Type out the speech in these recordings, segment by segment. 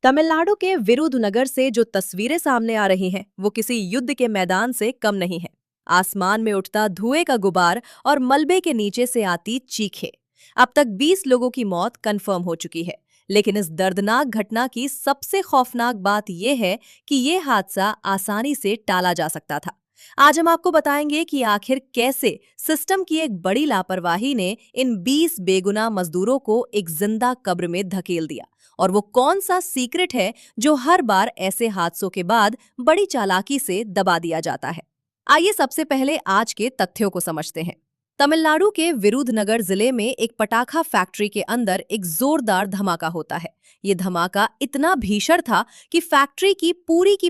तमिलनाडु के विरुधुनगर से जो तस्वीरें सामने आ रही हैं, वो किसी युद्ध के मैदान से कम नहीं है। आसमान में उठता धुएं का गुबार और मलबे के नीचे से आती चीखें। अब तक 20 लोगों की मौत कंफर्म हो चुकी है। लेकिन इस दर्दनाक घटना की सबसे खौफनाक बात यह है कि ये हादसा आसानी से टाला जा सकता था। आज हम आपको बताएंगे कि आखिर कैसे सिस्टम की एक बड़ी लापरवाही ने इन 20 बेगुनाह मजदूरों को एक जिंदा कब्र में धकेल दिया, और वो कौन सा सीक्रेट है जो हर बार ऐसे हादसों के बाद बड़ी चालाकी से दबा दिया जाता है। आइए सबसे पहले आज के तथ्यों को समझते हैं। तमिलनाडु के विरुधनगर जिले में एक पटाखा फैक्ट्री के अंदर एक जोरदार धमाका होता है। ये धमाका इतना भीषण था कि फैक्ट्री की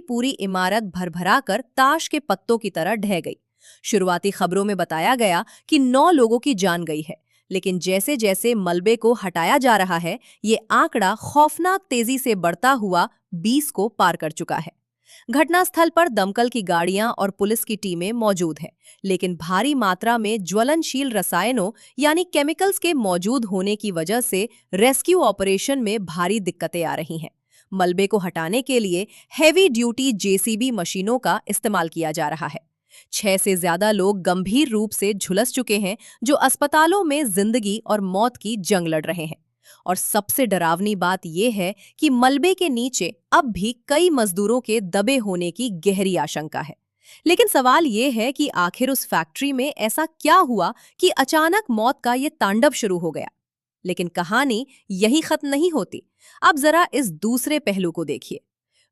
पूरी इमारत भरभराकर ताश के पत्तों की तरह ढह गई। शुरुआती खबरों में बताया गया कि 9 लोगों की जान गई है, लेकिन जैसे जैसे मलबे को हटाया जा रहा है, ये आंकड़ा खौफनाक तेजी से बढ़ता हुआ 20 को पार कर चुका है। घटनास्थल पर दमकल की गाड़ियां और पुलिस की टीमें मौजूद हैं, लेकिन भारी मात्रा में ज्वलनशील रसायनों यानी केमिकल्स के मौजूद होने की वजह से रेस्क्यू ऑपरेशन में भारी दिक्कतें आ रही हैं। मलबे को हटाने के लिए हेवी ड्यूटी जेसीबी मशीनों का इस्तेमाल किया जा रहा है। 6 से ज्यादा लोग गंभीर रूप से झुलस चुके हैं, जो अस्पतालों में जिंदगी और मौत की जंग लड़ रहे हैं। और सबसे डरावनी बात यह है कि मलबे के नीचे अब भी कई मजदूरों के दबे होने की गहरी आशंका है। लेकिन सवाल यह है कि आखिर उस फैक्ट्री में ऐसा क्या हुआ कि अचानक मौत का ये तांडव शुरू हो गया। लेकिन कहानी यही खत्म नहीं होती। अब जरा इस दूसरे पहलू को देखिए।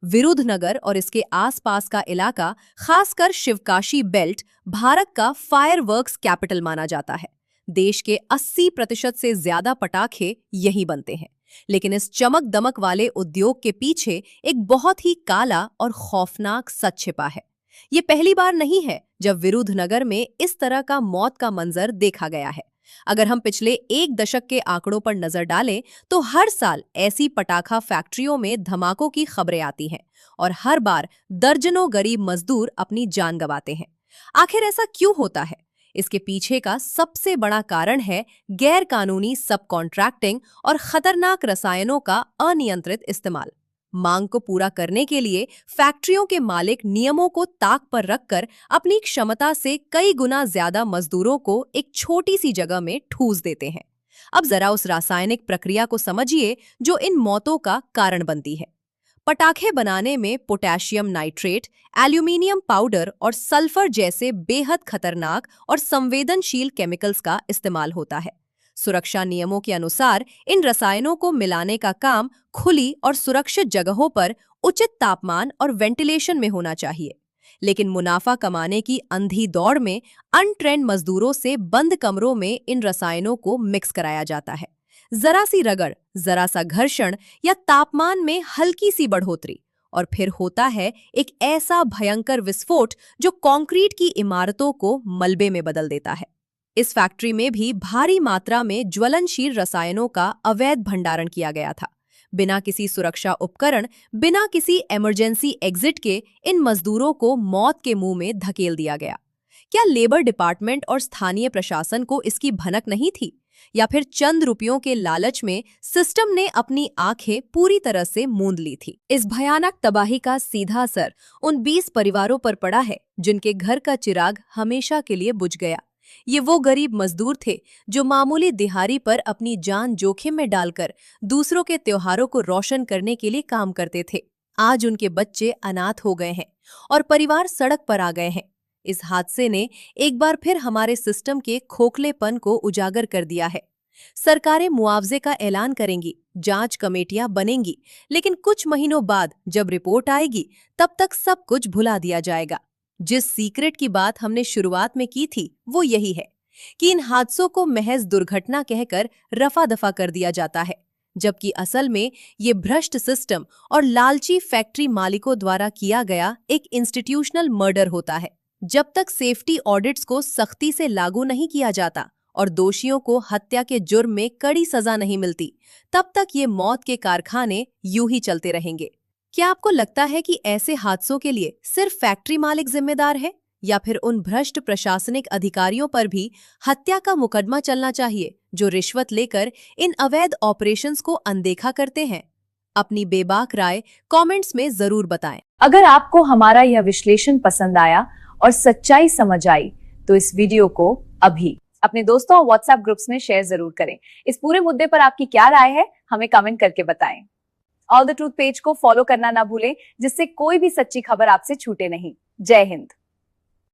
विरुधनगर और इसके आसपास का इलाका, खासकर शिवकाशी बेल्ट, भारत का फायरवर्क्स कैपिटल माना जाता है। देश के 80% से ज्यादा पटाखे यहीं बनते हैं। लेकिन इस चमक दमक वाले उद्योग के पीछे एक बहुत ही काला और खौफनाक सच छिपा है। ये पहली बार नहीं है जब विरुधनगर में इस तरह का मौत का मंजर देखा गया है। अगर हम पिछले 1 दशक के आंकड़ों पर नजर डालें, तो हर साल ऐसी पटाखा फैक्ट्रियों में धमाकों की खबरें आती हैं, और हर बार दर्जनों गरीब मजदूर अपनी जान गंवाते हैं। आखिर ऐसा क्यों होता है? इसके पीछे का सबसे बड़ा कारण है गैर कानूनी सब कॉन्ट्रैक्टिंग और खतरनाक रसायनों का अनियंत्रित इस्तेमाल। मांग को पूरा करने के लिए फैक्ट्रियों के मालिक नियमों को ताक पर रखकर अपनी क्षमता से कई गुना ज्यादा मजदूरों को एक छोटी सी जगह में ठूस देते हैं। अब जरा उस रासायनिक प्रक्रिया को समझिए जो इन मौतों का कारण बनती है। पटाखे बनाने में पोटेशियम नाइट्रेट, एल्यूमिनियम पाउडर और सल्फर जैसे बेहद खतरनाक और संवेदनशील केमिकल्स का इस्तेमाल होता है। सुरक्षा नियमों के अनुसार इन रसायनों को मिलाने का काम खुली और सुरक्षित जगहों पर उचित तापमान और वेंटिलेशन में होना चाहिए। लेकिन मुनाफा कमाने की अंधी दौड़ में अनट्रेन्ड मजदूरों से बंद कमरों में इन रसायनों को मिक्स कराया जाता है। जरा सी रगड़, जरा सा घर्षण या तापमान में हल्की सी बढ़ोतरी, और फिर होता है एक ऐसा भयंकर विस्फोट जो कंक्रीट की इमारतों को मलबे में बदल देता है। इस फैक्ट्री में भी भारी मात्रा में ज्वलनशील रसायनों का अवैध भंडारण किया गया था। बिना किसी सुरक्षा उपकरण, बिना किसी इमरजेंसी एग्जिट के इन मजदूरों को मौत के मुंह में धकेल दिया गया। क्या लेबर डिपार्टमेंट और स्थानीय प्रशासन को इसकी भनक नहीं थी, या फिर चंद रुपयों के लालच में सिस्टम ने अपनी आंखें पूरी तरह से मूंद ली थी? इस भयानक तबाही का सीधा असर उन 20 परिवारों पर पड़ा है जिनके घर का चिराग हमेशा के लिए बुझ गया। ये वो गरीब मजदूर थे जो मामूली दिहाड़ी पर अपनी जान जोखिम में डालकर दूसरों के त्योहारों को रोशन करने के लिए काम करते थे। आज उनके बच्चे अनाथ हो गए हैं और परिवार सड़क पर आ गए हैं। इस हादसे ने एक बार फिर हमारे सिस्टम के खोखलेपन को उजागर कर दिया है। सरकारें मुआवजे का ऐलान करेंगी, जांच कमेटियां बनेंगी, लेकिन कुछ महीनों बाद जब रिपोर्ट आएगी, तब तक सब कुछ भुला दिया जाएगा। जिस सीक्रेट की बात हमने शुरुआत में की थी, वो यही है कि इन हादसों को महज दुर्घटना कहकर रफा दफा कर दिया जाता है, जबकि असल में ये भ्रष्ट सिस्टम और लालची फैक्ट्री मालिकों द्वारा किया गया एक इंस्टीट्यूशनल मर्डर होता है। जब तक सेफ्टी ऑडिट्स को सख्ती से लागू नहीं किया जाता और दोषियों को हत्या के जुर्म में कड़ी सजा नहीं मिलती, तब तक ये मौत के कारखाने यूं ही चलते रहेंगे। क्या आपको लगता है कि ऐसे हादसों के लिए सिर्फ फैक्ट्री मालिक जिम्मेदार है, या फिर उन भ्रष्ट प्रशासनिक अधिकारियों पर भी हत्या का मुकदमा चलना चाहिए जो रिश्वत लेकर इन अवैध ऑपरेशंस को अनदेखा करते हैं? अपनी बेबाक राय कमेंट्स में जरूर बताएं। अगर आपको हमारा यह विश्लेषण पसंद आया और सच्चाई समझ आई तो इस वीडियो को अभी अपने दोस्तों और व्हाट्सएप ग्रुप्स में शेयर जरूर करें। इस पूरे मुद्दे पर आपकी क्या राय है हमें कमेंट करके बताएं। ऑल द ट्रूथ पेज को फॉलो करना ना भूलें, जिससे कोई भी सच्ची खबर आपसे छूटे नहीं। जय हिंद।